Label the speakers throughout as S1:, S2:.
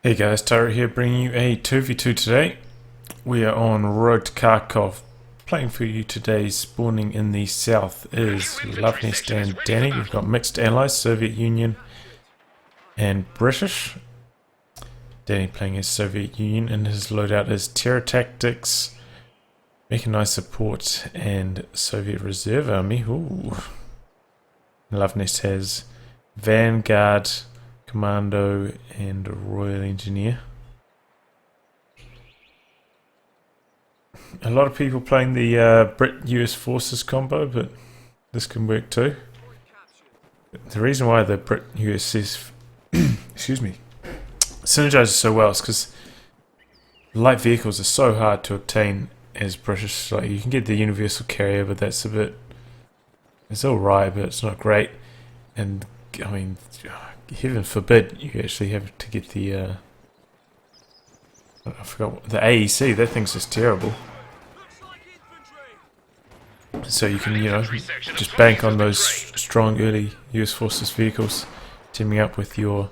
S1: Hey guys, Tyro here bringing you a 2v2 today. We are on road to Kharkov. Playing for you today, spawning in the south is Luvnest and Danny. We've got mixed allies, Soviet Union and British. Danny playing as Soviet Union and his loadout is Terror Tactics, Mechanized Support and Soviet Reserve Army. Ooh. Luvnest has Vanguard, Commando and Royal Engineer. A lot of people playing the Brit-US Forces combo, but this can work too. The reason why the Brit-US excuse me, synergizes so well is because light vehicles are so hard to obtain as British. Like, you can get the universal carrier, but that's a bit, it's alright, but it's not great. And I mean, heaven forbid you actually have to get the I forgot the AEC. That thing's just terrible. So you can, you know, just bank on those strong early US Forces vehicles, teaming up with your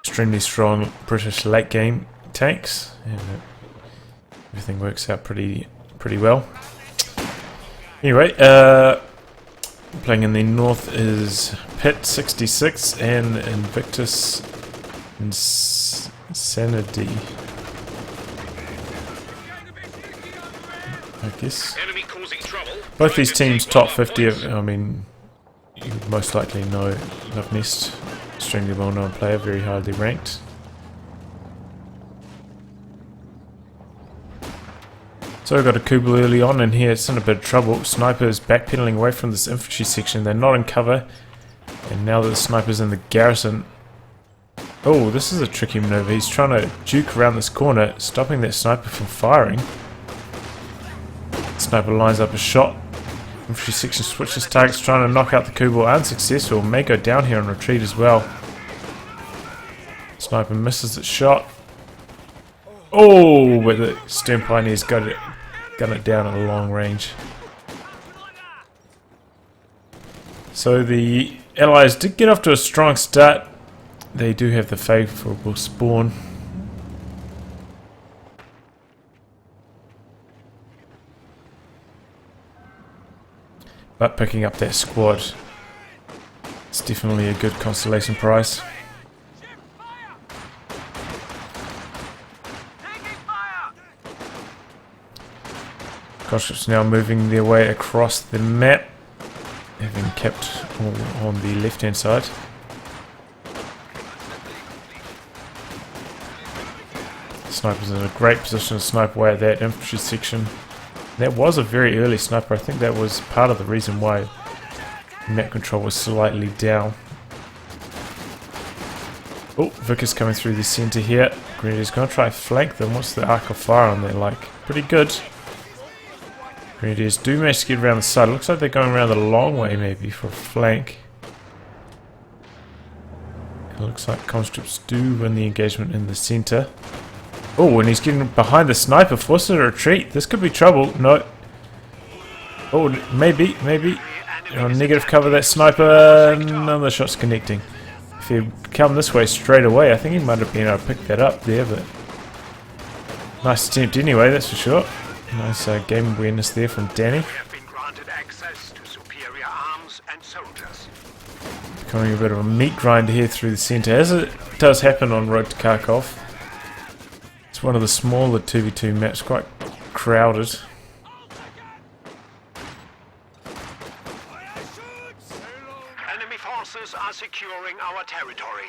S1: extremely strong British late game tanks, and everything works out pretty well. Anyway, playing in the north is Pitt66 and Invictus InSaNiedi, I guess. Both these teams top 50. I mean, you would most likely know Luvnest, extremely well known player, very highly ranked. So I got a Kubel early on, and here it's in a bit of trouble. Snipers backpedaling away from this infantry section. They're not in cover, and now that the sniper's in the garrison. Oh, this is a tricky maneuver. He's trying to juke around this corner, stopping that sniper from firing. Sniper lines up a shot. Infantry section switches targets, trying to knock out the Kubel. Unsuccessful. May go down here and retreat as well. Sniper misses its shot. Oh, but the Stern Pioneer's got it down at a long range. So the Allies did get off to a strong start. They do have the favourable spawn. But picking up that squad, it's definitely a good consolation prize. Conscripts now moving their way across the map, having kept on the left hand side. Sniper's in a great position to snipe away at that infantry section. That was a very early sniper. I think that was part of the reason why map control was slightly down. Oh, Vickers coming through the centre here. Grenadiers going to try and flank them. What's the arc of fire on there like? Pretty good. Grenadiers do manage to get around the side. Looks like they're going around the long way maybe for a flank. It looks like conscripts do win the engagement in the centre. Oh, and he's getting behind the sniper, forces a retreat. This could be trouble. No. Oh, maybe. Oh, negative cover that sniper. None of the shots connecting. If he'd come this way straight away, I think he might have been able to pick that up there, but nice attempt anyway, that's for sure. Nice game awareness there from Danny. Becoming a bit of a meat grinder here through the centre, as it does happen on road to Kharkov. It's one of the smaller 2v2 maps, quite crowded.
S2: Enemy forces are securing our territory.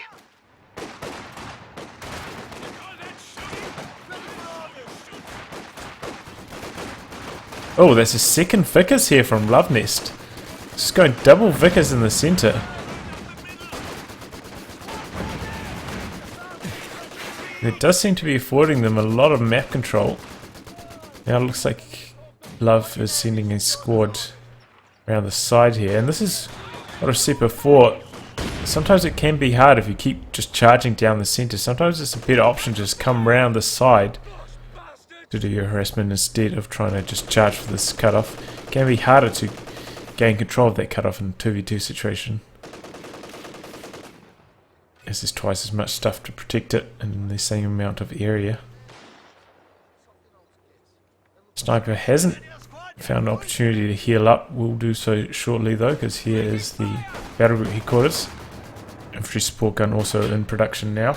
S1: Oh, there's a second Vickers here from Luvnest. Just going double Vickers in the centre. It does seem to be affording them a lot of map control. Now it looks like Love is sending a squad around the side here. And this is what I've said before. Sometimes it can be hard if you keep just charging down the centre. Sometimes it's a better option to just come round the side to do your harassment instead of trying to just charge for this cutoff. It can be harder to gain control of that cutoff in a 2v2 situation. as there's twice as much stuff to protect it in the same amount of area. Sniper hasn't found an opportunity to heal up. We'll do so shortly though, because here is the battle group headquarters. Infantry support gun also in production now.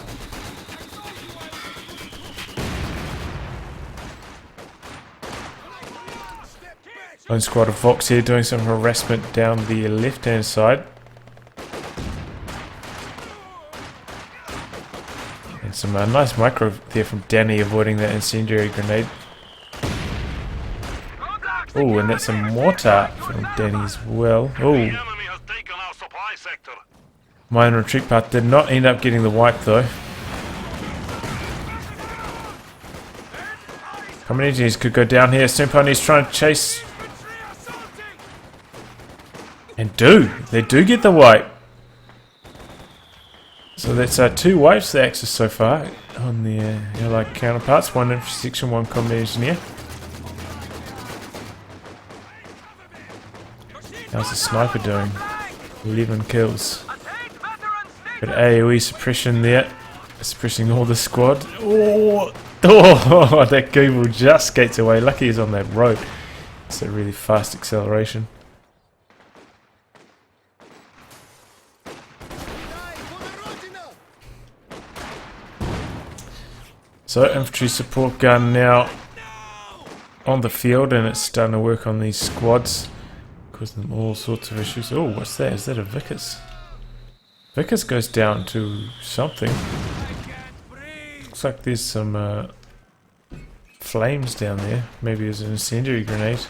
S1: Lone squad of Vox here doing some harassment down the left hand side. And some nice micro there from Danny avoiding that incendiary grenade. Oh, and that's a mortar from Danny as well. Oh, mine retreat path did not end up getting the wipe though. Communities could go down here. Senpani's trying to chase. And they do get the wipe. So that's 2 wipes the Axis so far on the allied counterparts. 1 infantry section, 1 combat engineer. How's the sniper doing? 11 kills. But AoE suppression there, suppressing all the squad. Oh, that Google just skates away. Lucky he's on that road. It's a really fast acceleration. So infantry support gun now on the field, and it's starting to work on these squads, causing them all sorts of issues. Oh, what's that? Is that a Vickers? Vickers goes down to something. Looks like there's some flames down there. Maybe there's an incendiary grenade.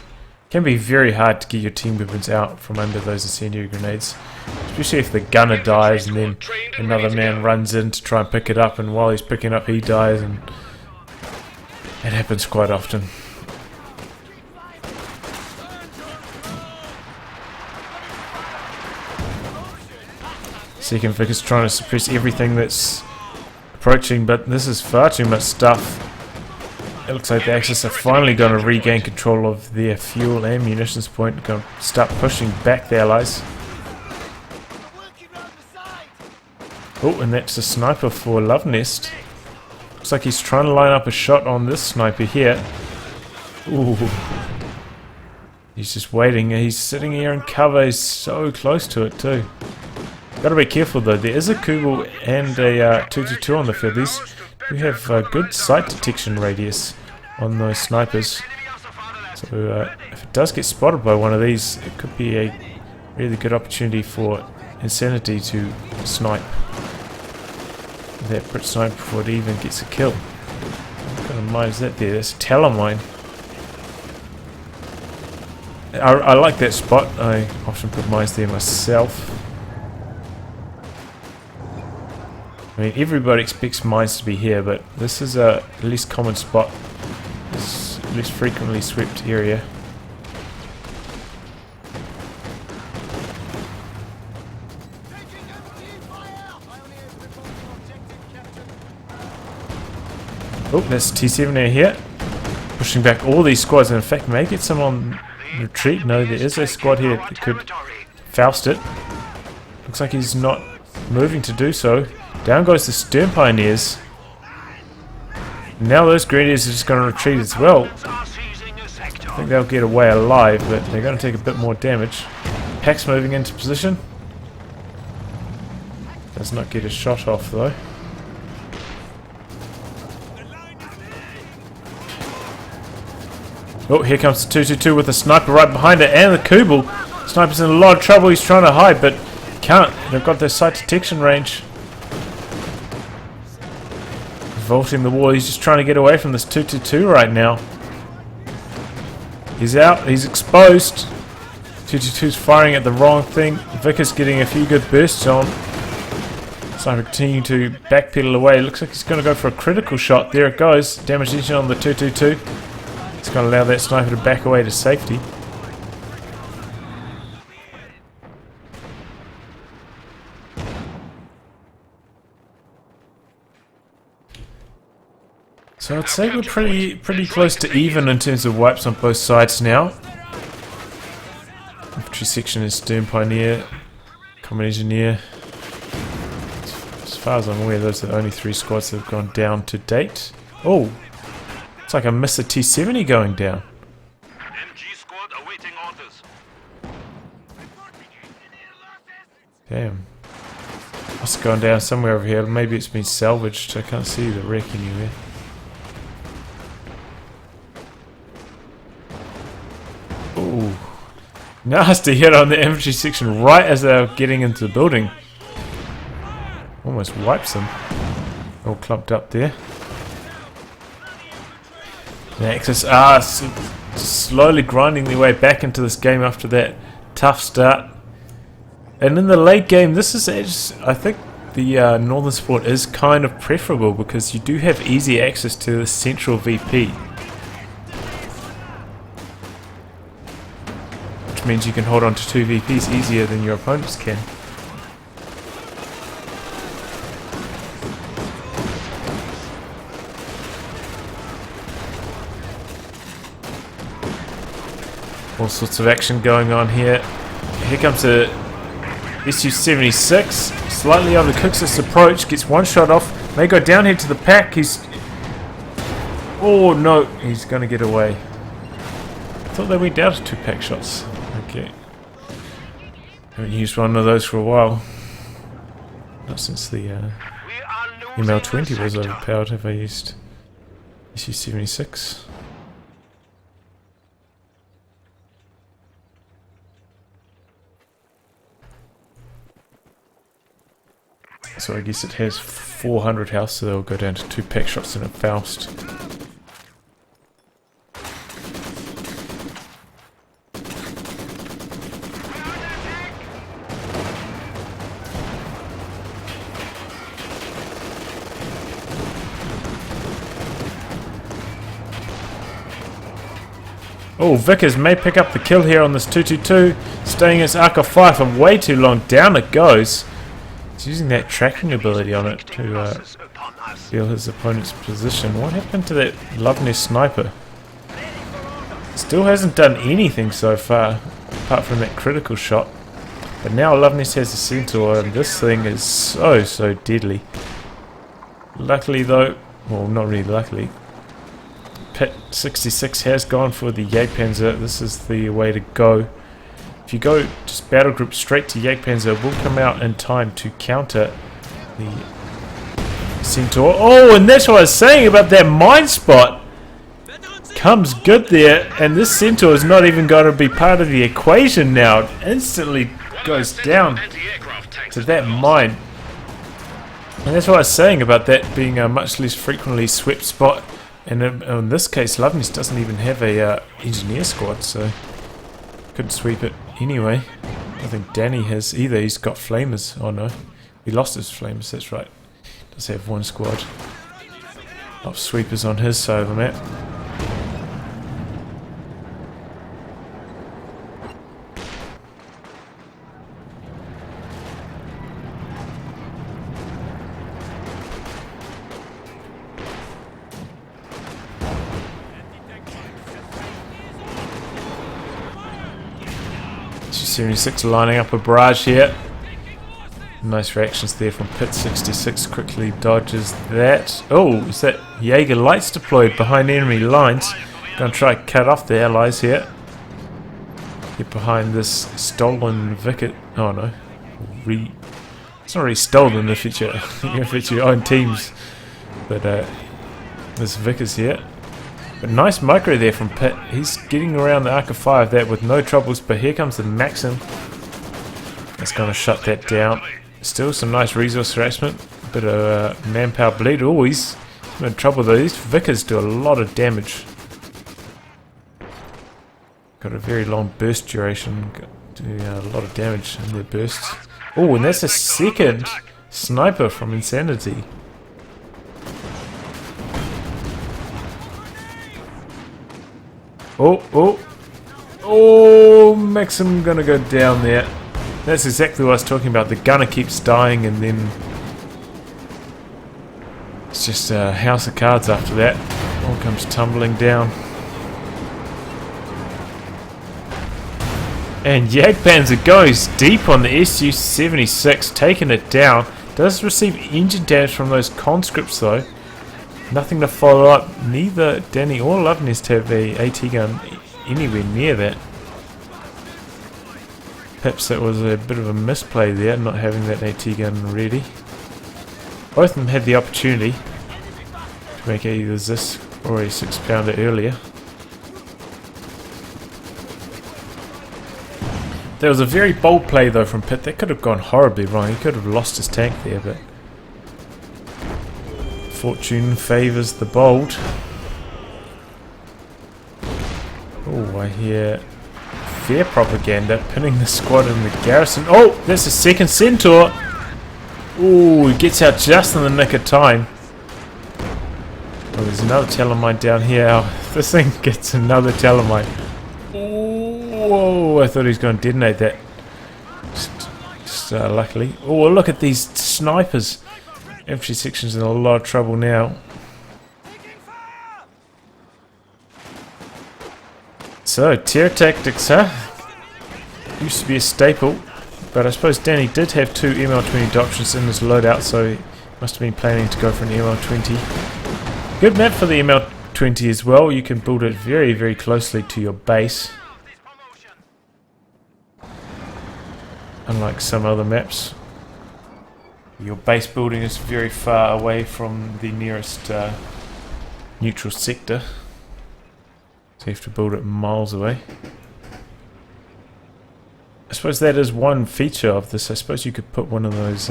S1: Can be very hard to get your team movements out from under those incendiary grenades, especially if the gunner dies and then another man runs in to try and pick it up, and while he's picking up he dies, and it happens quite often. Second Vickers trying to suppress everything that's approaching, but this is far too much stuff. It looks like the Axis are finally going to regain control of their fuel and munitions point, going to start pushing back the Allies. Oh, and that's a sniper for Luvnest. Looks like he's trying to line up a shot on this sniper here. Ooh. He's just waiting. He's sitting here in cover. He's so close to it too. Gotta be careful though. There is a Kugel and a 222 on the field. These do have good sight detection radius on those snipers. So if it does get spotted by one of these, it could be a really good opportunity for InSaNiedi to snipe that Brit sniper before it even gets a kill. What kind of mine is that there? That's a Talon. I like that spot. I often put mines there myself. I mean, everybody expects mines to be here, but this is a least common spot. It's least frequently swept area. Oh, that's T7 here, pushing back all these squads, and in fact may get some on retreat. No, there is a squad here that could Faust it. Looks like he's not moving to do so. Down goes the Stern Pioneers. Now those Grenadiers are just going to retreat as well. I think they'll get away alive, but they're going to take a bit more damage. Pack's moving into position. Does not get a shot off though. Oh, here comes the 222 with the sniper right behind it, and the Kubel. Sniper's in a lot of trouble. He's trying to hide, but can't. They've got their sight detection range. Vaulting the wall. He's just trying to get away from this 222 right now. He's out. He's exposed. 222's firing at the wrong thing. Vickers getting a few good bursts on. Sniper continuing to backpedal away. Looks like he's going to go for a critical shot. There it goes. Damage engine on the 222. It's going to allow that sniper to back away to safety. So I'd say we're pretty close to even in terms of wipes on both sides now. Infantry section is Stern Pioneer, Common Engineer. It's far as I'm aware, those are the only 3 squads that have gone down to date. Oh, it's like a Mr. T70 going down.
S2: MG squad awaiting orders.
S1: Damn. Must have gone down somewhere over here. Maybe it's been salvaged. I can't see the wreck anywhere. Ooh. Nasty hit on the infantry section right as they were getting into the building. Almost wipes them. All clumped up there. The Axis are slowly grinding their way back into this game after that tough start. And in the late game, this is actually, I think the Northern support is kind of preferable because you do have easy access to the central VP. Which means you can hold on to 2 VPs easier than your opponents can. All sorts of action going on here. Here comes a Su-76, slightly overcooks this approach, gets 1 shot off, may go down here to the pack. Oh no, he's going to get away. I thought they went down to 2 pack shots. Okay. Haven't used one of those for a while. Not since the ML20 was overpowered have I used Su-76. So I guess it has 400 health, so they'll go down to 2 pack shots and a Faust. Oh, Vickers may pick up the kill here on this 222, staying as Kharkov 5 for way too long. Down it goes. He's using that tracking ability on it to feel his opponent's position. What happened to that Luvnest sniper? Still hasn't done anything so far, apart from that critical shot. But now Luvnest has a Centaur, and this thing is so deadly. Luckily though, well not really luckily, Pitt66 has gone for the Jagdpanzer. This is the way to go. If you go just battle group straight to Jagdpanzer, will come out in time to counter the Centaur. Oh, and that's what I was saying about that mine spot. Comes good there, and this Centaur is not even going to be part of the equation now. It instantly goes down to that mine. And that's what I was saying about that being a much less frequently swept spot. And in this case, Luvnest doesn't even have a engineer squad, so couldn't sweep it anyway. I think Danny has either. He's got flamers. Oh no, he lost his flamers. That's right. Does have 1 squad of sweepers on his side of the map. Su-76 lining up a barrage here. Nice reactions there from Pitt66. Quickly dodges that. Oh, is that Jaeger lights deployed behind enemy lines? Gonna try to cut off the allies here. Get behind this stolen Vickers. Oh no. It's not really stolen if it's your own teams. But this Vickers here. But nice micro there from Pitt. He's getting around the Kharkov 5 that with no troubles, but here comes the Maxim. That's going to shut that down. Still some nice resource harassment. Bit of manpower bleed. Oh, he's in trouble though. These Vickers do a lot of damage. Got a very long burst duration. Doing a lot of damage in their bursts. Oh, and that's a second sniper from InSaNiedi. Oh, Maxim gonna go down there. That's exactly what I was talking about. The gunner keeps dying and then it's just a house of cards after that. All comes tumbling down. And Jagdpanzer goes deep on the Su-76, taking it down. Does receive engine damage from those conscripts though. Nothing to follow up. Neither Danny or Luvnest have a AT gun anywhere near that. Perhaps that was a bit of a misplay there, not having that AT gun ready. Both of them had the opportunity to make either this or a 6-pounder earlier. There was a very bold play though from Pitt. That could have gone horribly wrong. He could have lost his tank there, but fortune favours the bold. Oh, I hear fair propaganda pinning the squad in the garrison. Oh, that's a second centaur. Oh, he gets out just in the nick of time. Oh, there's another Telemite down here. Oh, this thing gets another Telemite. Whoa, I thought he was going to detonate that. Just luckily. Oh, look at these snipers. Infantry section's in a lot of trouble now. So, terror tactics, huh? Used to be a staple, but I suppose Danny did have 2 ML20 doctrines in his loadout, so he must have been planning to go for an ML20. Good map for the ML20 as well. You can build it very, very closely to your base. Unlike some other maps, your base building is very far away from the nearest neutral sector. So you have to build it miles away. I suppose that is one feature of this. I suppose you could put one of those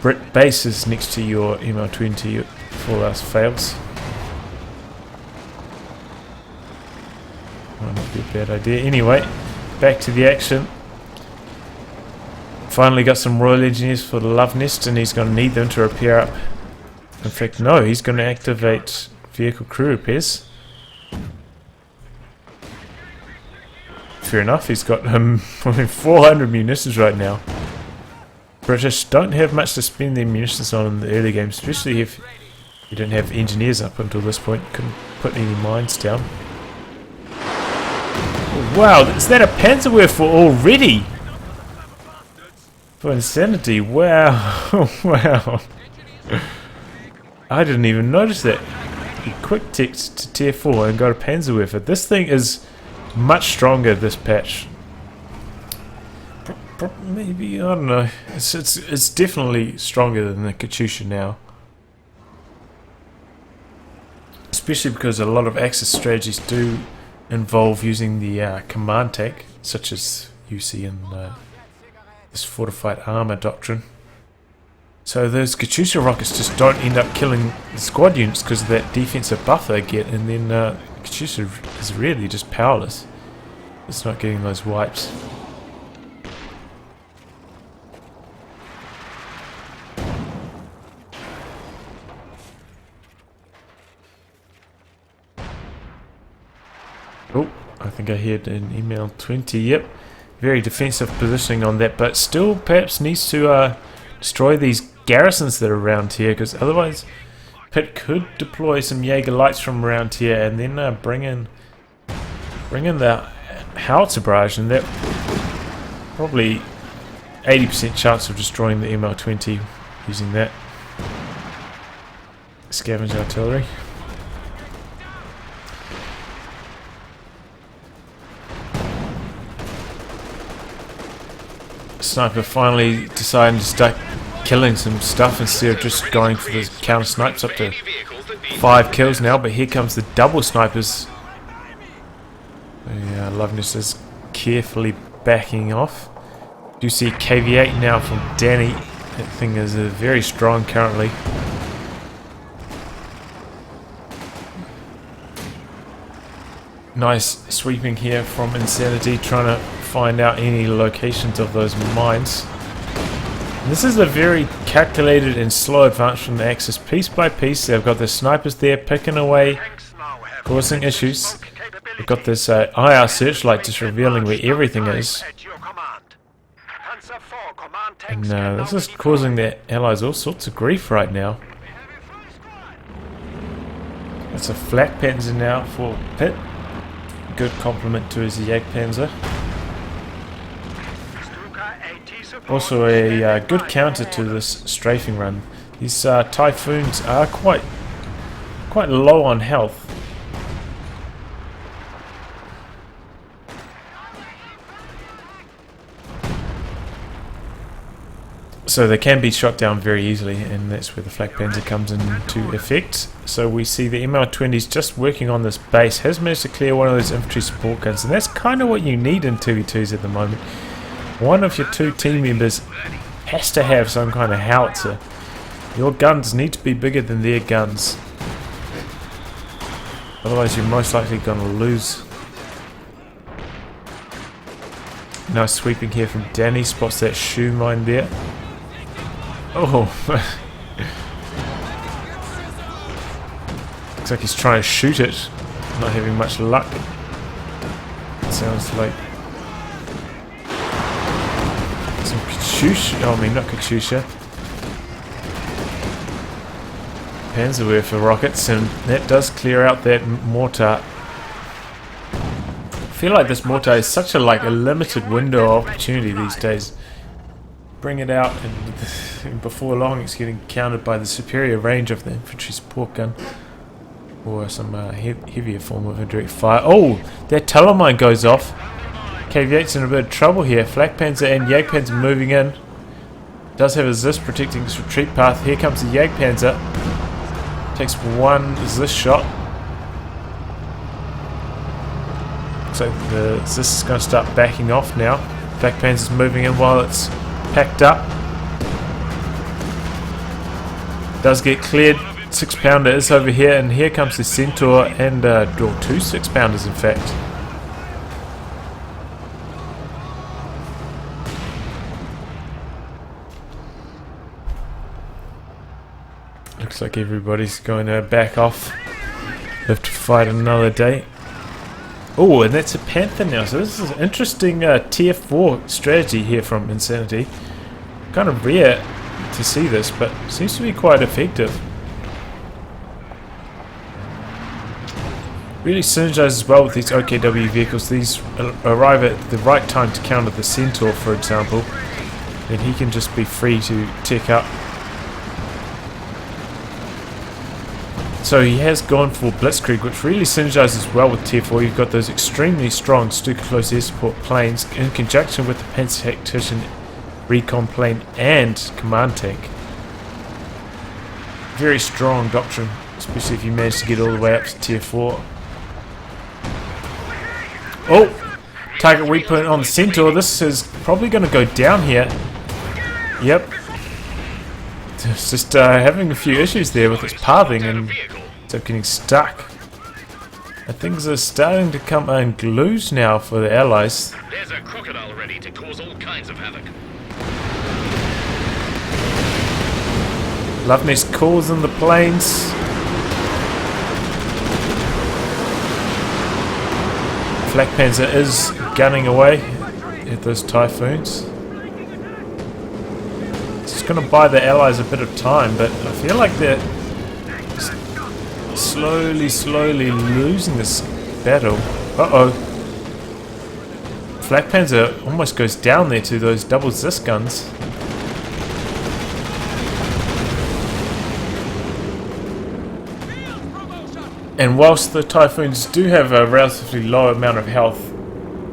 S1: Brit bases next to your ML20 if all else fails. Might not be a bad idea. Anyway, back to the action. Finally got some Royal Engineers for the Luvnest, and he's going to need them to repair up. In fact, no, he's going to activate vehicle crew repairs. Fair enough, he's got 400 munitions right now. British don't have much to spend their munitions on in the early game, especially if you don't have engineers up until this point. Couldn't put any mines down. Oh, wow, is that a Panzerwerfer already? For InSaNiedi, wow, wow. I didn't even notice that. Quick text to tier 4 and got a Panzerwerfer. This thing is much stronger this patch. Maybe, I don't know. It's definitely stronger than the Katyusha now. Especially because a lot of Axis strategies do involve using the command tank, such as you see in this fortified armor doctrine. So those Katyusha rockets just don't end up killing the squad units because of that defensive buff they get, and then Katyusha is really just powerless. It's not getting those wipes. Oh, I think I heard an email 20. Yep, very defensive positioning on that, but still perhaps needs to destroy these garrisons that are around here, because otherwise Pitt could deploy some Jaeger lights from around here and then bring in the howitzer barrage, and that probably 80% chance of destroying the ML20 using that scavenge artillery. Sniper finally deciding to start killing some stuff instead of just going for the counter snipes. Up to 5 kills now, but here comes the double snipers. Yeah, Luvnest is carefully backing off. You see KV8 now from Danny. That thing is very strong currently. Nice sweeping here from InSaNiedi, trying to find out any locations of those mines. And this is a very calculated and slow advance from the Axis. Piece by piece, they've got the snipers there picking away, causing issues. They've got this IR searchlight just revealing where everything is. And this is causing their allies all sorts of grief right now. That's a flak panzer now for Pitt. Good compliment to his Jagdpanzer. Also a good counter to this strafing run. These Typhoons are quite low on health. So they can be shot down very easily, and that's where the Flak Panzer comes into effect. So we see the ML20's just working on this base, has managed to clear one of those infantry support guns, and that's kind of what you need in 2v2s at the moment. One of your two team members has to have some kind of howitzer. Your guns need to be bigger than their guns. Otherwise you're most likely going to lose. Nice sweeping here from Danny, spots that shoe mine there. Oh, looks like he's trying to shoot it, not having much luck. It sounds like some Katyusha, oh I mean not Katyusha, Panzerwerfer rockets, and that does clear out that mortar. I feel like this mortar is such a limited window of opportunity these days. Bring it out, and before long it's getting countered by the superior range of the infantry support gun, or some heavier form of indirect fire. Oh, that tunnel mine goes off. KV8's in a bit of trouble here. Flak Panzer and Jagdpanzer moving in. Does have a Zis protecting his retreat path. Here comes the Jagdpanzer. Takes one Zis shot. Looks like the Zis is going to start backing off now. Flak Panzer's moving in while it's packed up. Does get cleared. 6-pounder is over here, and here comes the Centaur and two 6-pounders in fact. Looks like everybody's going to back off. Live to fight another day. Oh, and that's a Panther now, so this is an interesting tier 4 strategy here from InSaNiedi. Kind of rare to see this, but seems to be quite effective. Really synergizes well with these OKW vehicles. These arrive at the right time to counter the Centaur, for example, and he can just be free to tick up. So he has gone for Blitzkrieg, which really synergizes well with Tier 4. You've got those extremely strong Stuka close air support planes in conjunction with the Panzer Tactician recon plane and command tank. Very strong doctrine, especially if you manage to get all the way up to Tier 4. Oh! Target weapon on the Centaur. This is probably going to go down here. Yep. It's just having a few issues there with its pathing and so getting stuck. Things are starting to come unglued now for the Allies.
S2: There's a crocodile ready to cause all kinds of havoc.
S1: Luvnest calls in the planes. Flak Panzer is gunning away at those Typhoons. It's going to buy the Allies a bit of time, but I feel like they're slowly losing this battle. Uh-oh. Flak Panzer almost goes down there to those double Zis guns. And whilst the Typhoons do have a relatively low amount of health,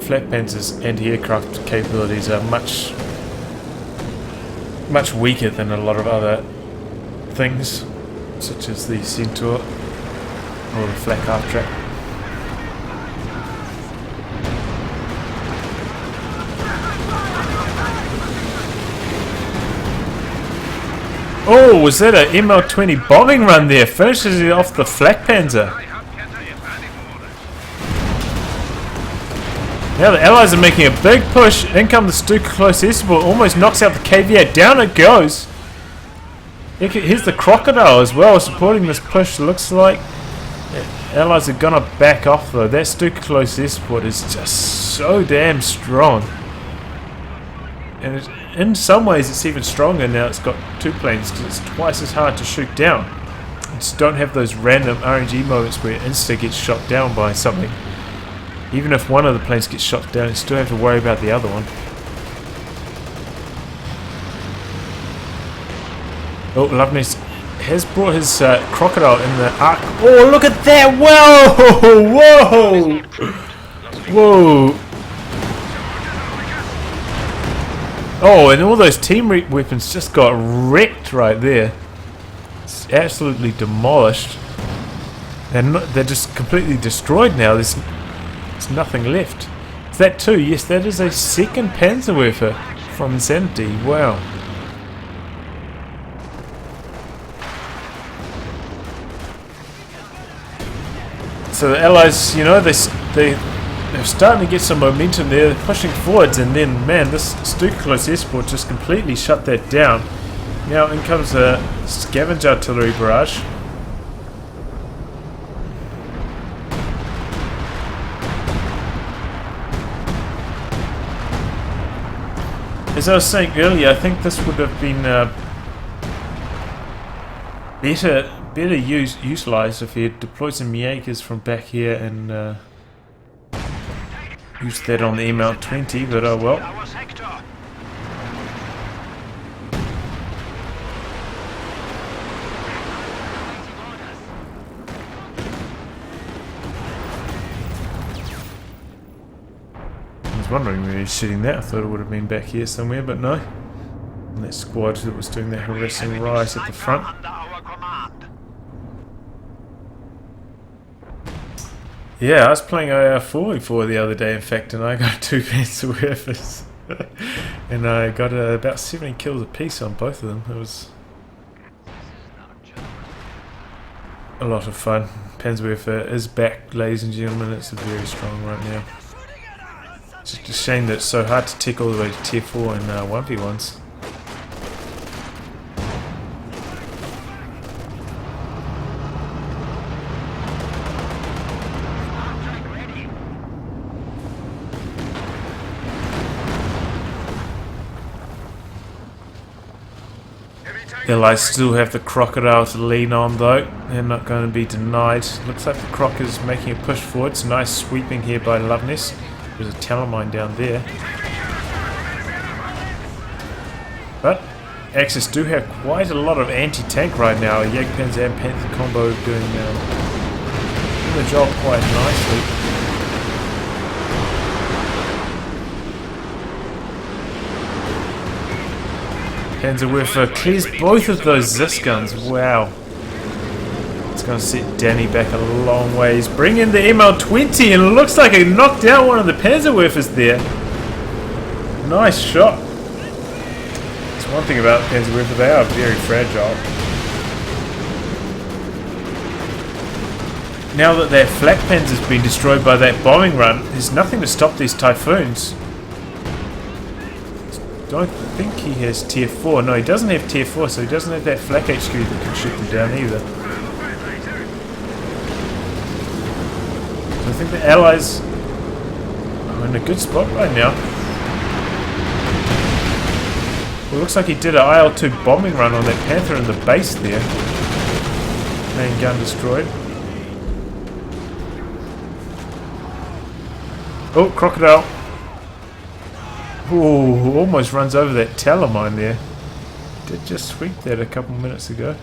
S1: Flak Panzer's anti-aircraft capabilities are much weaker than a lot of other things, such as the Centaur or the Flak half-track. Oh, was that an ML20 bombing run there? Finishes it off the Flak Panzer. Now the Allies are making a big push. In come the Stuka close air support. Almost knocks out the KV8. Down it goes. Here's the Crocodile as well supporting this push. Looks like Allies are gonna back off though. That Stuka close air support is just so damn strong. And in some ways it's even stronger now it's got two planes because it's twice as hard to shoot down. You just don't have those random RNG moments where it insta gets shot down by something. Even if one of the planes gets shot down, you still have to worry about the other one. Oh, Luvnest has brought his crocodile in the arc. Oh, look at that! Whoa! Whoa! Whoa! Oh, and all those team weapons just got wrecked right there. It's absolutely demolished. They're just completely destroyed now. There's nothing left. Is that too? Yes, that is a second Panzerwerfer from InSaNiedi. Wow. So the Allies, you know, they're starting to get some momentum there. They're pushing forwards, and then, man, this Stuka-Close Esport just completely shut that down. Now in comes a scavenge artillery barrage. As I was saying earlier, I think this would have been better utilised if he had deployed some Jaegers from back here and used that on the ML20, but oh well. I was wondering where he's shooting that. I thought it would have been back here somewhere, but no. And that squad that was doing that harassing rise at the front. Yeah, I was playing IR44 the other day, in fact, and I got 2 Panzerwerfers. And I got about 70 kills apiece on both of them. It was a lot of fun. Panzerwerfer is back, ladies and gentlemen. It's very strong right now. It's just a shame that it's so hard to tick all the way to tier 4 in 1v1s. I still have the crocodile to lean on though. They're not going to be denied. Looks like the croc is making a push forward. It's nice sweeping here by Luvnest. There's a Talonmine down there. But Axis do have quite a lot of anti-tank right now. Jagdpanzer and Panther combo doing the job quite nicely. Panzerwerfer clears both of those Zis guns. Wow. It's going to set Danny back a long ways. Bring in the ML20, and it looks like it knocked out one of the Panzerwerfers there. Nice shot. That's one thing about Panzerwerfer, they are very fragile. Now that their flak panzer's been destroyed by that bombing run, there's nothing to stop these Typhoons. Don't think he has tier 4. No, he doesn't have tier 4, so he doesn't have that flak HQ that can shoot them down either. So I think the Allies are in a good spot right now. Well, it looks like he did an IL-2 bombing run on that Panther in the base there. Main gun destroyed. Oh, crocodile. Ooh, almost runs over that Talonmine there. Did just sweep that a couple minutes ago.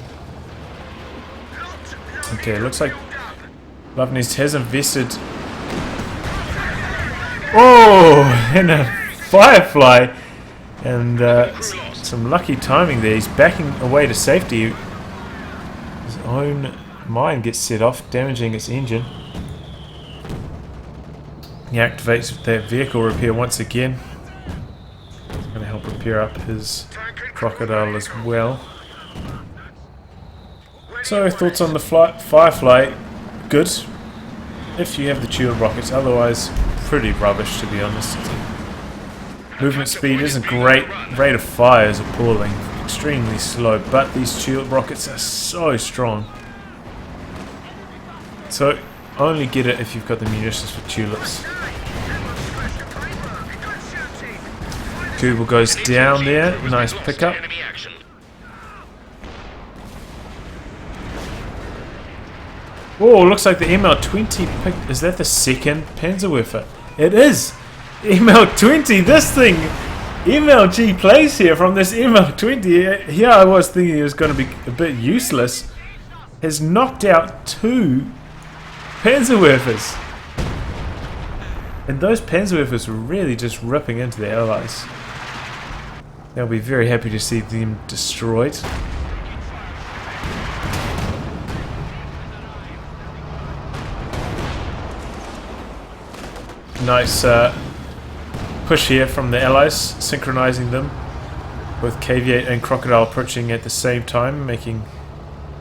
S1: Okay, looks like Luvnest has invested. Oh, and a Firefly, and some lucky timing there. He's backing away to safety. His own mine gets set off, damaging its engine. He activates that vehicle repair once again. Going to help repair up his crocodile as well. So, thoughts on the Firefly? Good if you have the tulip rockets, otherwise pretty rubbish to be honest. Movement speed isn't great, rate of fire is appalling, extremely slow, but these tulip rockets are so strong. So only get it if you've got the munitions for tulips. Kubel goes down there, nice pickup. Oh, looks like the ML20 picked. Is that the second Panzerwerfer? It is! ML20, this thing MLG plays here from this ML20. Here I was thinking it was going to be a bit useless. Has knocked out 2 Panzerwerfers. And those Panzerwerfers were really just ripping into their allies. They'll be very happy to see them destroyed. Nice push here from the allies, synchronizing them with KV-8 and Crocodile approaching at the same time, making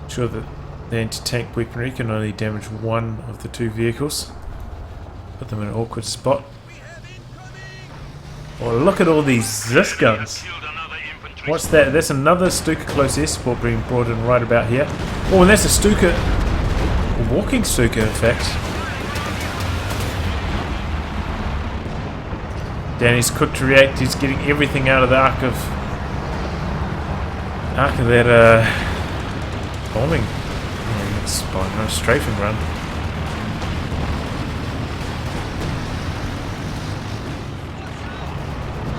S1: sure that the anti-tank weaponry can only damage one of the 2 vehicles. Put them in an awkward spot. Oh, look at all these Zis guns. What's that? That's another Stuka close air support being brought in right about here. Oh, and that's a Stuka, a walking Stuka in fact. Danny's quick to react. He's getting everything out of the arc of that bombing. Yeah, it's by no strafing run.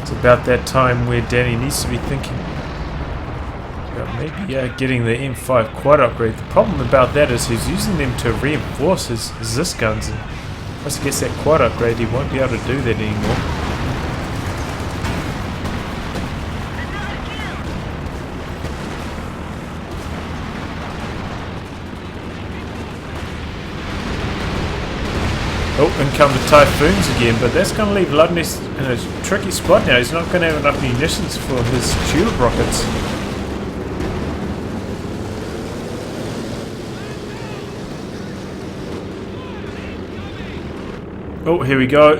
S1: It's about that time where Danny needs to be thinking about maybe getting the M5 quad upgrade. The problem about that is he's using them to reinforce his Zis guns, and once he gets that quad upgrade he won't be able to do that anymore. Oh, and come the Typhoons again, but that's going to leave Luvnest in a tricky spot now. He's not going to have enough munitions for his tulip rockets. Oh, here we go.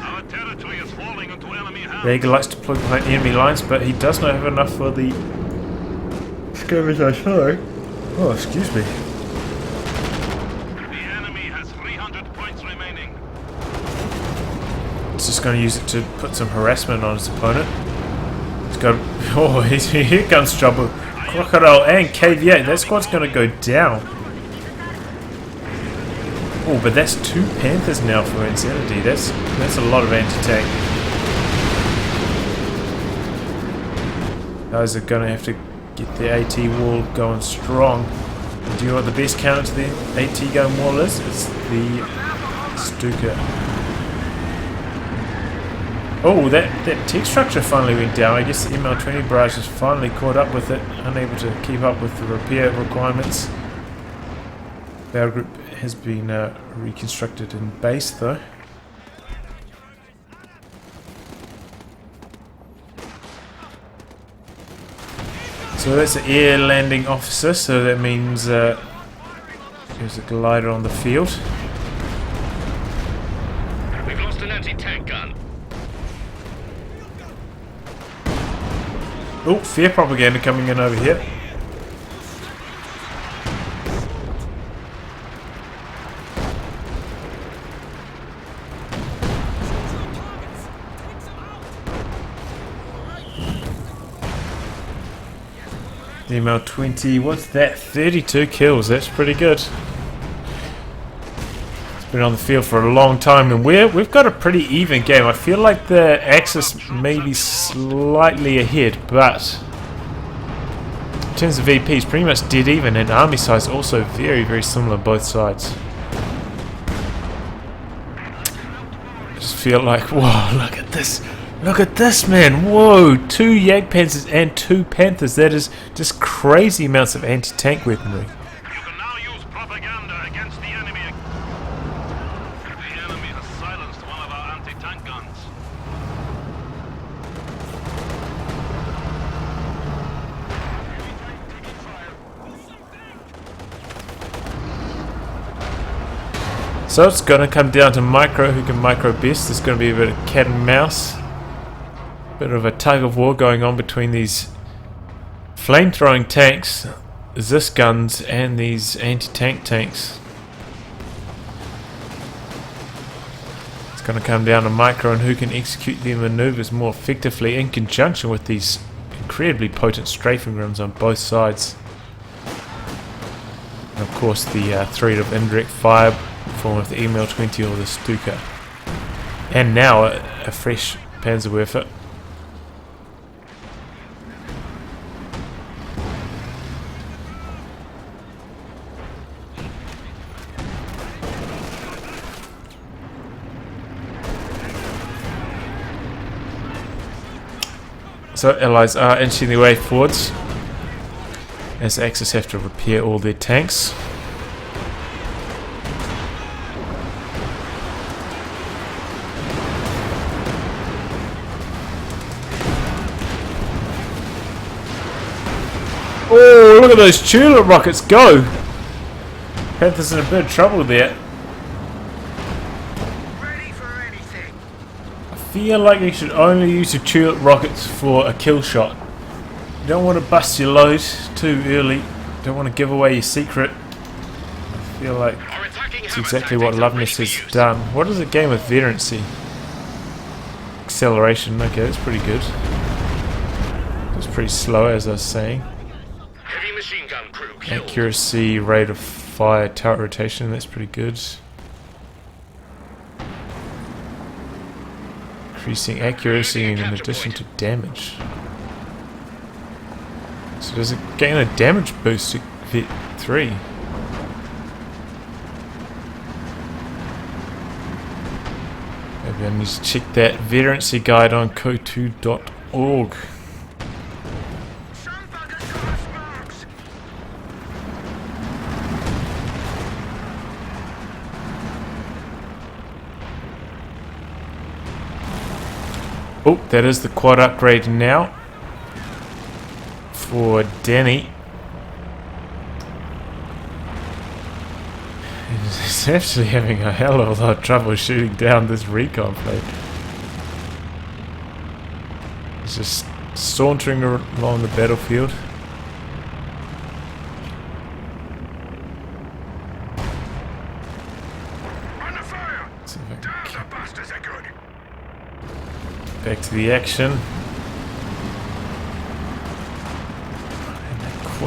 S2: Our territory is falling into enemy hands.
S1: Jaeger likes to plug behind enemy lines, but he does not have enough for the skirmish artillery. Oh, excuse me. Just going to use it to put some harassment on his opponent. He's got, oh, here comes trouble. Crocodile and KV-8. That squad's going to go down. Oh, but that's 2 Panthers now for InSaNiedi. That's a lot of anti-tank. Guys are going to have to get the AT wall going strong. And do you know what the best counter to the AT gun wall is? It's the Stuka. Oh, that tech structure finally went down. I guess the ML20 barrage has finally caught up with it, unable to keep up with the repair requirements. Battle group has been reconstructed in base though. So that's an air landing officer, so that means there's a glider on the field.
S2: We've lost an anti-tank gun.
S1: Oh, fear propaganda coming in over here. ML20, what's that? 32 kills, that's pretty good. Been on the field for a long time, and we've got a pretty even game. I feel like the Axis may be slightly ahead, but in terms of VPs, pretty much dead even, and army size also very, very similar both sides. I just feel like, whoa, look at this. Look at this, man. Whoa, 2 Jagdpanzers and 2 Panthers. That is just crazy amounts of anti-tank weaponry. So it's going to come down to Micro, who can micro best. There's going to be a bit of cat and mouse. Bit of a tug of war going on between these flame-throwing tanks, Zis guns, and these anti-tank tanks. It's going to come down to Micro and who can execute their maneuvers more effectively in conjunction with these incredibly potent strafing rooms on both sides. And of course the threat of indirect fire form of the ML20 or the Stuka. And now a fresh Panzerwerfer. So Allies are inching their way forwards as the Axis have to repair all their tanks. Oh, look at those tulip rockets go! Panther's in a bit of trouble there. I feel like you should only use your tulip rockets for a kill shot. You don't want to bust your load too early. You don't want to give away your secret. I feel like it's exactly what Luvnest has done. What is a game with veterancy? Acceleration, okay, that's pretty good. It's pretty slow, as I was saying.
S2: Heavy machine gun crew killed.
S1: Accuracy, rate of fire, turret rotation, that's pretty good. Increasing accuracy in addition to damage. So does it gain a damage boost to Vet 3? Maybe I need to check that veterancy guide on COH2.org. Oh, that is the quad upgrade now for Danny. He's actually having a hell of a lot of trouble shooting down this recon plate. He's just sauntering along the battlefield. Back to the action.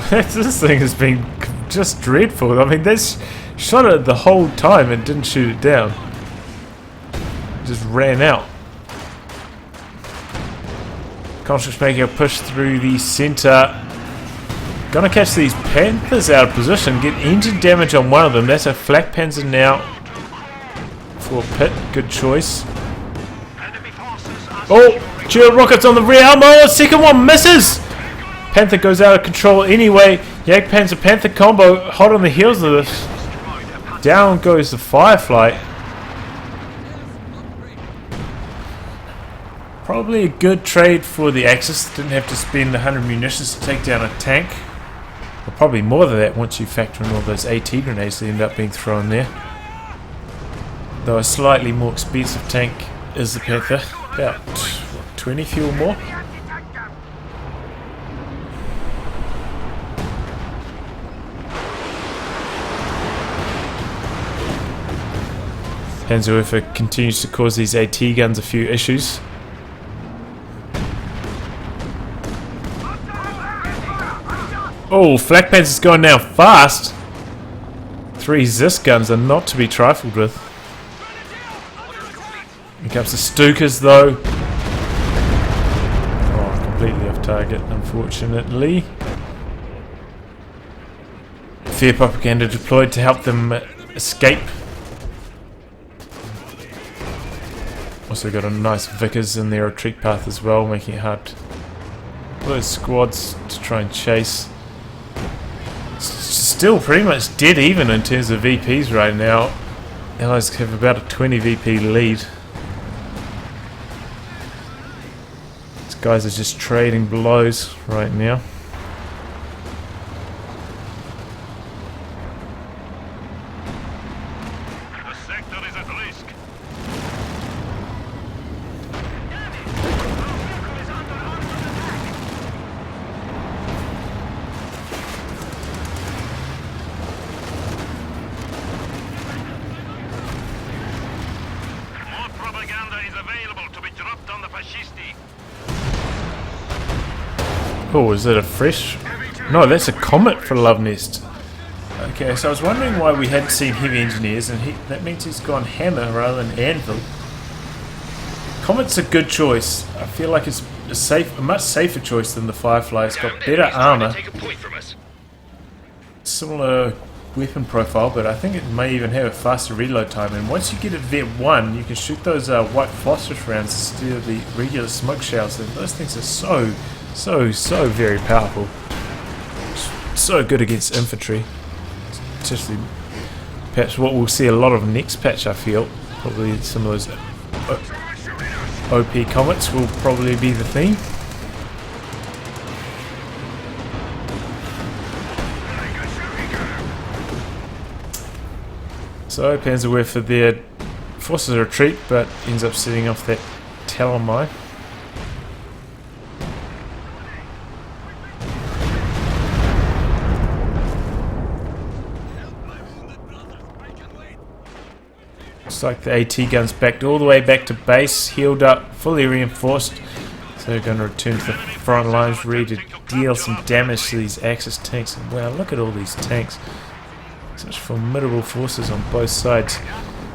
S1: This thing has been just dreadful. I mean, that's shot it the whole time and didn't shoot it down. Just ran out. Conscious making a push through the center. Gonna catch these Panthers out of position. Get engine damage on one of them. That's a flak Panzer now for Pitt. Good choice. Oh, shield rockets on the rear. Oh, second one misses. Panther goes out of control anyway. Jagdpanzer Panther combo hot on the heels of this. Down goes the Firefly. Probably a good trade for the Axis. Didn't have to spend 100 munitions to take down a tank. Or probably more than that once you factor in all those AT grenades that end up being thrown there. Though a slightly more expensive tank is the Panther. About 20 fuel more. Panzerwerfer continues to cause these AT guns a few issues. Oh, flak Panzer's going down fast. 3 Zis guns are not to be trifled with. Here comes the Stukas though. Oh, completely off target, unfortunately. Fear propaganda deployed to help them escape. Also got a nice Vickers in their retreat path as well, making it hard for those squads to try and chase. Still pretty much dead even in terms of VPs right now. Allies have about a 20 VP lead. Guys are just trading blows right now.
S2: The sector is at risk. More propaganda is available to be dropped on the fascisti.
S1: Oh, is it a fresh? No, that's a Comet for Luvnest. Okay, so I was wondering why we hadn't seen heavy engineers, and that means he's gone hammer rather than anvil. Comet's a good choice. I feel like it's a much safer choice than the Firefly. It's got better armor, similar weapon profile, but I think it may even have a faster reload time. And once you get it Vet 1, you can shoot those white phosphorus rounds instead of the regular smoke shells. And those things are so very powerful. So good against infantry. Especially, perhaps what we'll see a lot of next patch, I feel. Probably some of those OP comets will probably be the theme. So Panzerwerfer there forces a retreat, but ends up setting off that Talon mine. Looks like the AT gun's backed all the way back to base, healed up, fully reinforced. So they're going to return to the front lines, ready to deal some damage to these Axis tanks. And wow, look at all these tanks. Such formidable forces on both sides.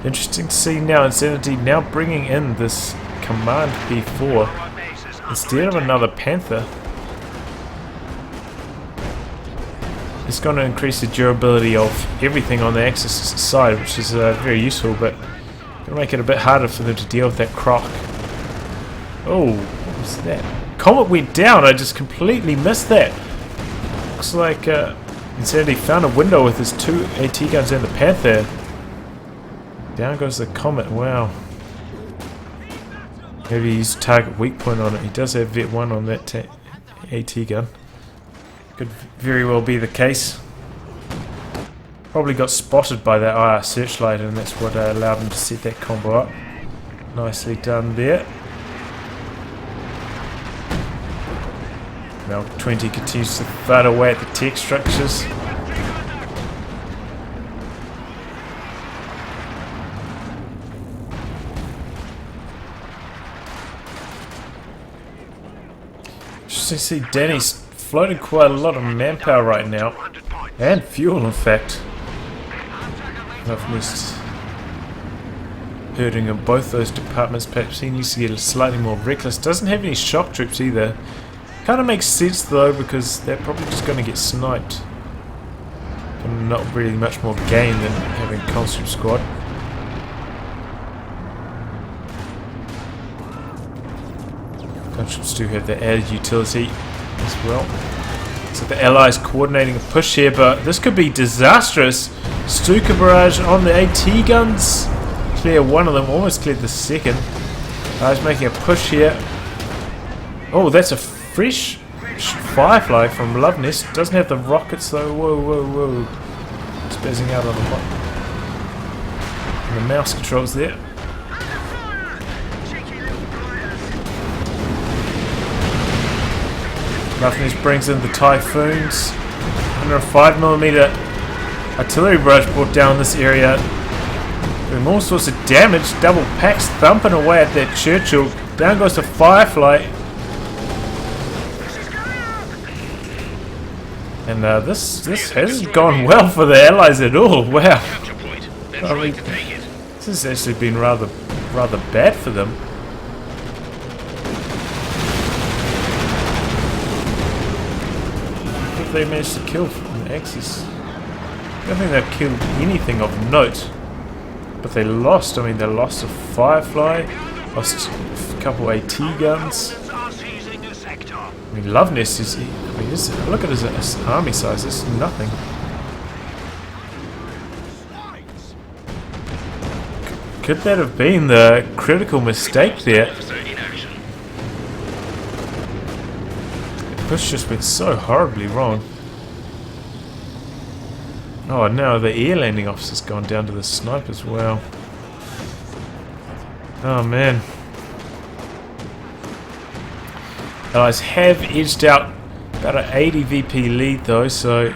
S1: Interesting to see now InSaNiedi now bringing in this Command P4 instead of another Panther. It's going to increase the durability of everything on the Axis side, which is very useful, but going to make it a bit harder for them to deal with that Croc. Oh, what was that? Comet went down. I just completely missed that. Looks like InSaNiedi found a window with his 2 AT guns and the Panther. Down goes the Comet. Wow. Maybe he's target weak point on it. He does have Vet 1 on that AT gun. Could very well be the case. Probably got spotted by that IR searchlight, and that's what allowed him to set that combo up. Nicely done there. Now 20 continues to thud away at the tech structures. Interesting to see Danny's floating quite a lot of manpower right now, and fuel in fact. Luvnest hurting in both those departments. Perhaps he needs to get slightly more reckless. Doesn't have any shock troops either. Kind of makes sense though, because they're probably just going to get sniped. And not really much more gain than having conscript squad. Conscripts do have the added utility as well. So the Allies coordinating a push here, but this could be disastrous. Stuka barrage on the AT guns. Clear one of them, almost cleared the second. He's making a push here. Oh, that's a fresh Firefly from Luvnest. Doesn't have the rockets though. Whoa. Spazzing out on the bottom. And the mouse controls there. Luvnest brings in the Typhoons. Under a 5mm artillery barrage brought down this area. Doing all sorts of damage. Double packs thumping away at that Churchill. Down goes the Firefly. And this hasn't gone well for the Allies at all. Wow. I mean, this has actually been rather bad for them. If they managed to kill from the Axis, I don't think they've killed anything of note. But they lost. I mean, they lost a Firefly, lost a couple AT guns. I mean, Luvnest is. I mean, look at his army size. It's nothing. Could that have been the critical mistake there? The push just went so horribly wrong. Oh, now the air landing officer's gone down to the snipe as well. Oh man. Allies have edged out about an 80 VP lead though, so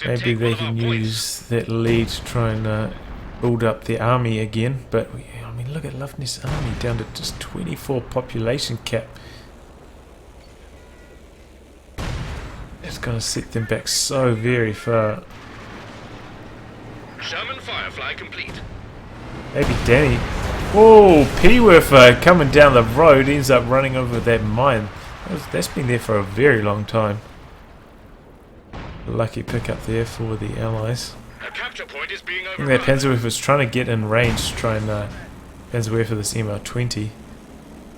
S1: maybe they can use that lead to try and build up their army again. But I mean, look at Luvnest's army down to just 24 population cap. It's going to set them back so very far.
S2: Sherman Firefly complete.
S1: Maybe Danny Oh, P-Wurfer coming down the road ends up running over that mine. That's been there for a very long time. Lucky pickup there for the Allies.
S2: A capture point is being
S1: I think that Panzerwerfer was trying to get in range to try and Panzerwerfer this ML20. I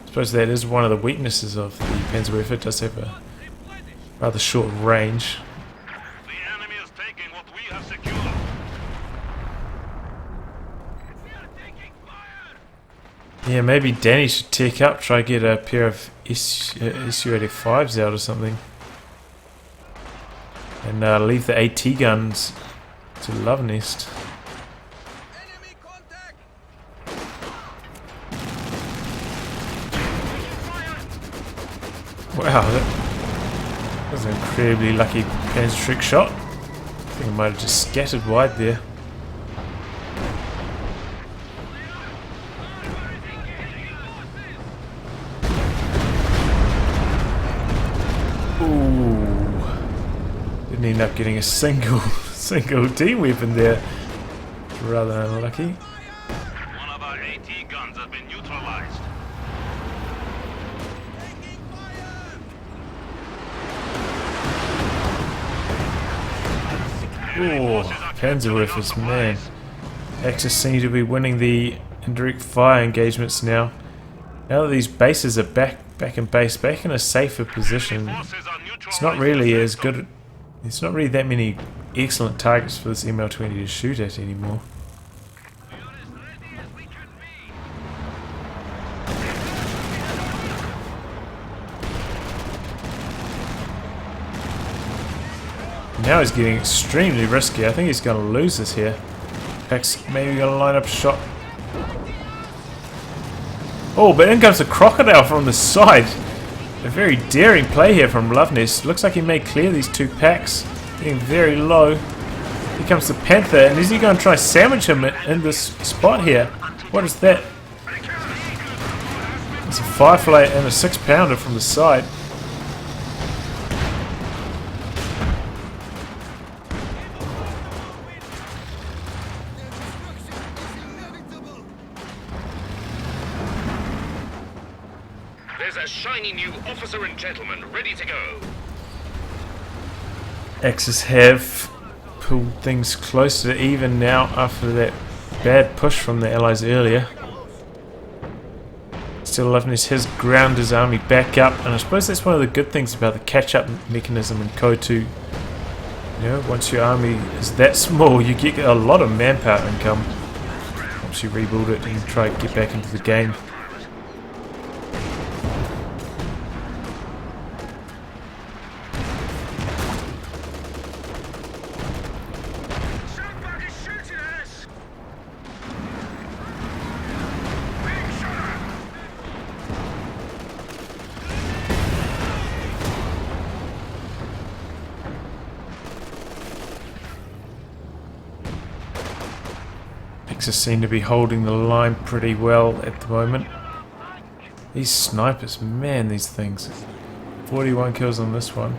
S1: suppose that is one of the weaknesses of the Panzerwerfer. It does have a rather short range.
S2: The enemy is taking what we have secured.
S1: Yeah, maybe Danny should tech up, try to get a pair of SU-85s out or something. And leave the AT guns to Luvnest. Wow, that was an incredibly lucky Panzer trick shot. I think I might have just scattered wide there. Didn't end up getting a single team weapon there. Rather unlucky.
S2: One of our AT guns has been neutralized.
S1: Oh, Panzerwerfers, man. Axis seem to be winning the indirect fire engagements now. Now that these bases are back in base, back in a safer position, it's not really as good. There's not really that many excellent targets for this ML20 to shoot at anymore. Now he's getting extremely risky. I think he's going to lose this here. Pax maybe going to line up a shot. Oh, but in comes the crocodile from the side. A very daring play here from Luvnest. Looks like he may clear these two packs. Getting very low. Here comes the Panther, and is he going to try sandwich him in this spot here? What is that? It's a Firefly and a 6-pounder from the side.
S2: There's a shiny new officer and gentleman ready to go.
S1: Axis have pulled things closer to even now after that bad push from the Allies earlier. Still Luvnest has ground his army back up, and I suppose that's one of the good things about the catch-up mechanism in COH2. You know, once your army is that small, you get a lot of manpower income once you rebuild it and try to get back into the game. Axis seem to be holding the line pretty well at the moment. These snipers, man, these things. 41 kills on this one,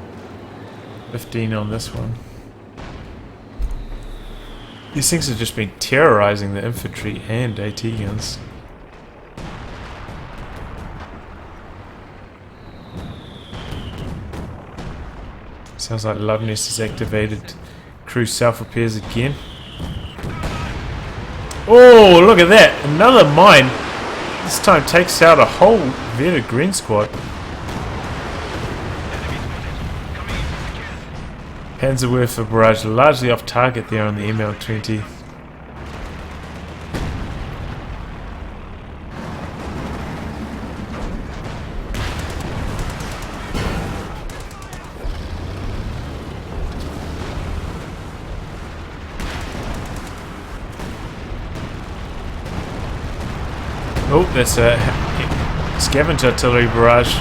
S1: 15 on this one. These things have just been terrorizing the infantry and AT guns. Sounds like Luvnest has activated crew self-repairs again. Oh, look at that! Another mine! This time takes out a whole Veta Green squad. Panzerwerfer barrage largely off target there on the ML20. Oh, that's a scavenger artillery barrage.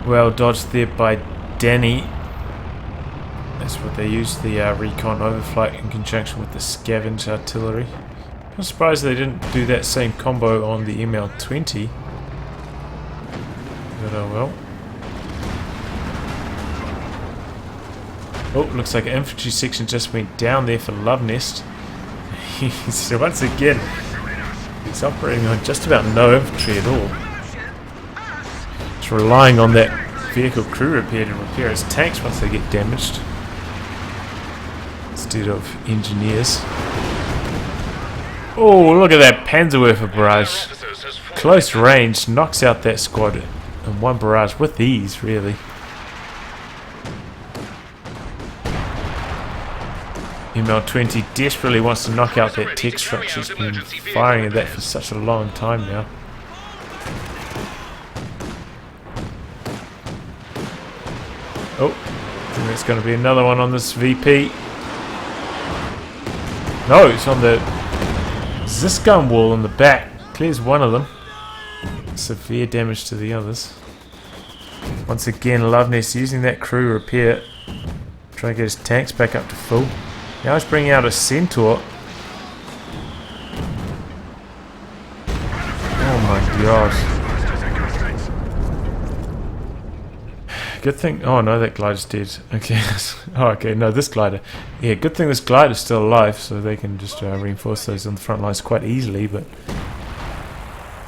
S1: Well dodged there by Danny. That's what they use, the recon overflight in conjunction with the scavenger artillery. I'm surprised they didn't do that same combo on the ML20. But oh well. Oh, looks like an infantry section just went down there for Luvnest. So once again, he's operating on just about no infantry at all. It's relying on that vehicle crew repair to repair his tanks once they get damaged, instead of engineers. Oh, look at that Panzerwerfer barrage. Close range, knocks out that squad in one barrage with ease, really. ML20 desperately wants to knock out that tech structure. He's been firing at that for such a long time now. Oh, I think there's going to be another one on this VP. No, it's on the Zisgun wall in the back. Clears one of them. Severe damage to the others. Once again, Luvnest using that crew repair. Trying to get his tanks back up to full. Now he's bringing out a Centaur. Oh my gosh. Good thing. Oh no, that glider's dead. Okay. Oh, okay. No, this glider. Yeah, good thing this glider's still alive, so they can just reinforce those on the front lines quite easily. But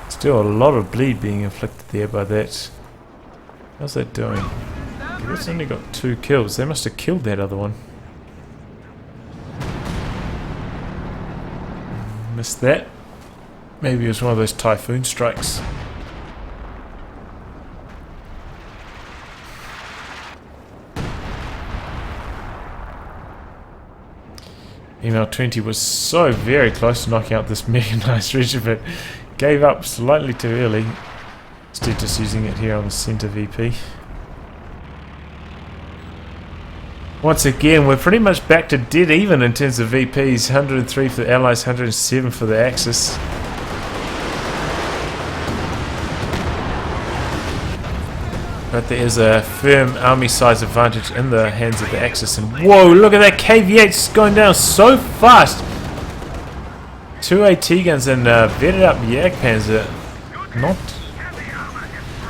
S1: still, a lot of bleed being inflicted there by that. How's that doing? Okay, that's only got 2 kills. They must have killed that other one. Missed that. Maybe it was one of those typhoon strikes. ML20 was so very close to knocking out this mechanized regiment, gave up slightly too early. Instead just using it here on the center VP. Once again, we're pretty much back to dead even in terms of VPs. 103 for the Allies, 107 for the Axis. But there is a firm army size advantage in the hands of the Axis. And whoa, look at that KV-8 going down so fast. 2 AT guns and vetted up Jagdpanzer. Not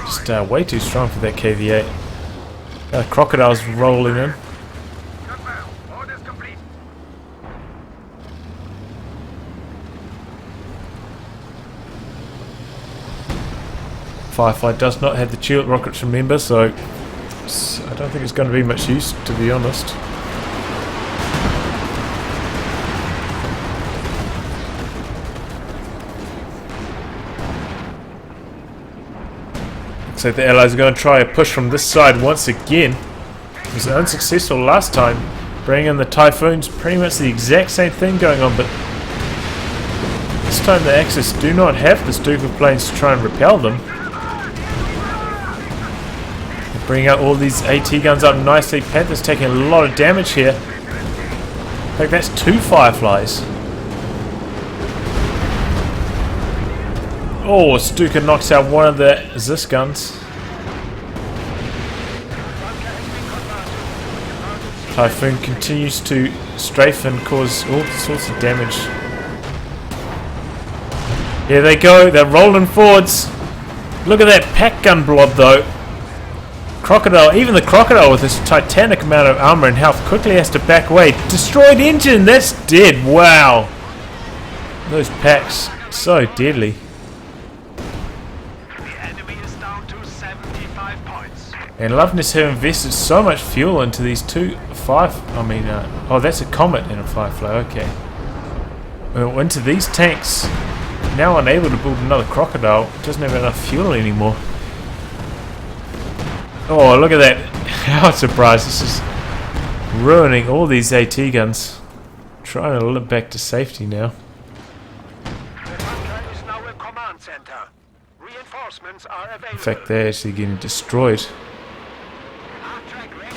S1: just way too strong for that KV-8. Crocodile's rolling in. Firefly does not have the Tulip rockets, remember, so I don't think it's going to be much use, to be honest. Looks like the Allies are going to try a push from this side once again. It was unsuccessful last time. Bringing in the Typhoons, pretty much the exact same thing going on, but this time the Axis do not have the Stuka planes to try and repel them. Bring out all these AT guns up nicely. Panther's taking a lot of damage here. In fact, that's 2 Fireflies. Oh, Stuka knocks out one of the Zis guns. Typhoon continues to strafe and cause all sorts of damage. Here they go, they're rolling forwards. Look at that pack gun blob though. Crocodile, even the Crocodile with this titanic amount of armor and health quickly has to back away. Destroyed engine, that's dead. Wow. Those packs, so deadly.
S2: The enemy is down to 75 points.
S1: And Luvnest have invested so much fuel into these oh, that's a Comet and a Firefly, okay. Well, into these tanks, now unable to build another Crocodile, doesn't have enough fuel anymore. Oh, look at that. How surprised. This is ruining all these AT guns. Trying to limp back to safety now.
S2: The bunker is now a command center. Reinforcements are available.
S1: In fact, they're actually getting destroyed.
S2: Attack ready.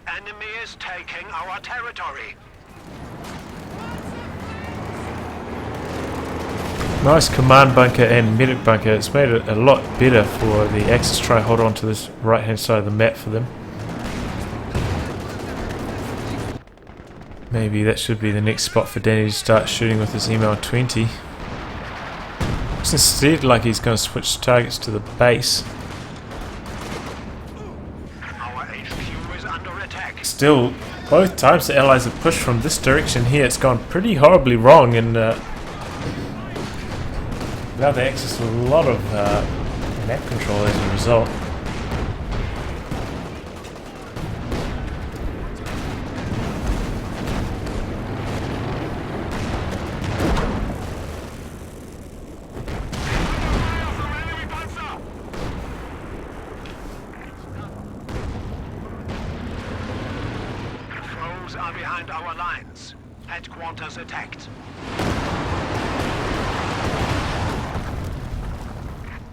S2: The enemy is taking our territory.
S1: Nice command bunker and medic bunker. It's made it a lot better for the Axis to try and hold on to this right hand side of the map for them. Maybe that should be the next spot for Danny to start shooting with his ML20. looks instead like he's going to switch targets to the base.
S2: Our HQ is under attack.
S1: Still, both times the Allies have pushed from this direction here, it's gone pretty horribly wrong, and now they access a lot of map control as a result.
S2: Are behind our lines. Headquarters attacked.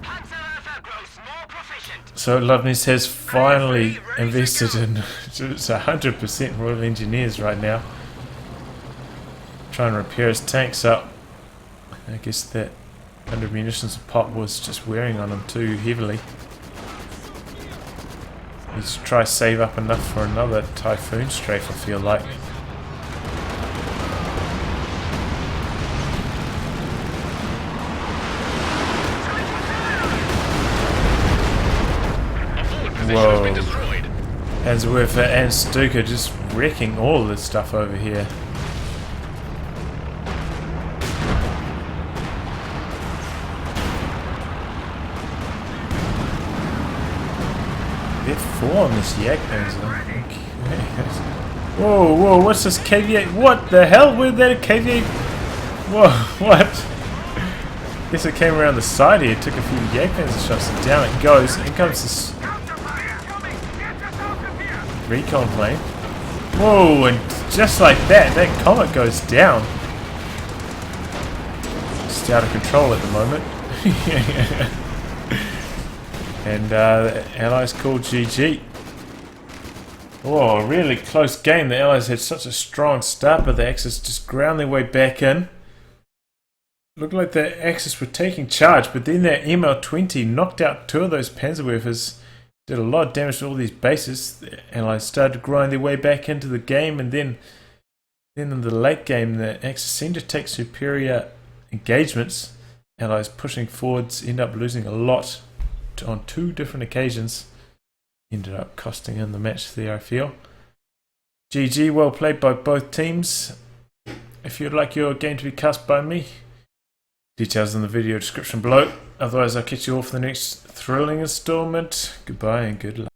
S2: Panzerwerfer grows more proficient.
S1: So Luvnest has finally invested in it's 100% Royal Engineers right now. Trying to repair his tanks up. I guess that 100 munitions of pop was just wearing on him too heavily. Let's try to save up enough for another Typhoon strafe, I feel like. Whoa. Panzerwerfer and Stuka just wrecking all this stuff over here. Get 4 on this Yak Panzer. Okay. Whoa, whoa, what's this KV8? What the hell? Where did that KV8? Whoa, what? Guess it came around the side here, took a few Yak Panzer shots, and down it goes. In comes this recon plane. Whoa, and just like that, that Comet goes down. Just out of control at the moment. And the Allies called GG. Oh, a really close game. The Allies had such a strong start, but the Axis just ground their way back in. Looked like the Axis were taking charge, but then their ML-20 knocked out 2 of those Panzerwerfers. Did a lot of damage to all these bases. The Allies started to grind their way back into the game, and then in the late game, the Axis seemed to take superior engagements. Allies pushing forwards, end up losing a lot on 2 different occasions. Ended up costing in the match there, I feel. GG, well played by both teams. If you'd like your game to be cast by me, details in the video description below. Otherwise, I'll catch you all for the next thrilling installment. Goodbye and good luck.